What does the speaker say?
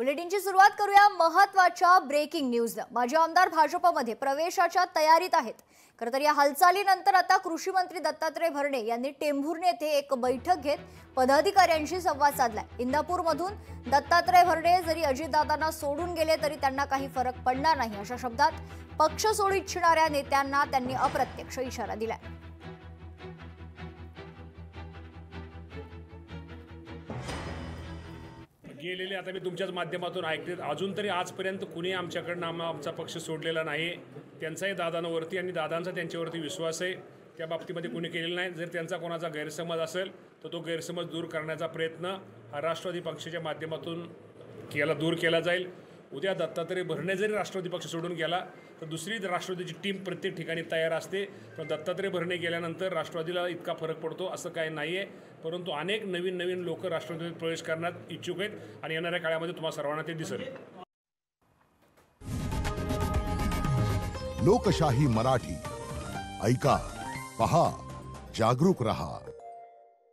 बुलेटिनची सुरुवात करूया महत्त्वाच्या ब्रेकिंग न्यूजनं। माजी आमदार भाजपमध्ये प्रवेशाच्या तयारीत आहेत। खरं तर या हालचालीनंतर आता कृषी मंत्री दत्तात्रय भरणे यांनी टेंभुर्णी येथे एक बैठक घेत पदाधिकाऱ्यांशी संवाद साधलाय। इंदापूरमधून दत्तात्रय भरणे जरी अजितदादांना सोडून गेले तरी त्यांना काही फरक पडणार नाही अशा शब्दात पक्ष सोडू इच्छिणाऱ्या नेत्यांना त्यांनी अप्रत्यक्ष इशारा दिलाय। गेलेले आता मी तुमच्याच माध्यमातून ऐकते, अजून तरी आजपर्यंत कुणी आमच्याकडनं आमचा पक्ष सोडलेला नाही। त्यांचाही दादांवरती आणि दादांचा त्यांच्यावरती विश्वास आहे, त्या बाबतीमध्ये कुणी केलेलं नाही। जर त्यांचा कोणाचा गैरसमज असेल तर तो गैरसमज दूर करण्याचा प्रयत्न हा राष्ट्रवादी पक्षाच्या माध्यमातून दूर केला जाईल। उद्या दत्तात्रय भरणे जरी राष्ट्रवादी पक्ष सोडून गेला तर दुसरी राष्ट्रवादीची टीम प्रत्येक ठिकाणी तयार असते। पण दत्तात्रय भरणे गेल्यानंतर राष्ट्रवादीला इतका फरक पडतो असं काही नाही आहे, परंतु अनेक नवीन लोक राष्ट्रवादीत प्रवेश करण्यात इच्छुक आहेत आणि येणाऱ्या काळामध्ये तुम्हाला सर्वांना ते दिसेल। लोकशाही मराठी ऐका, पहा, जागरूक रहा।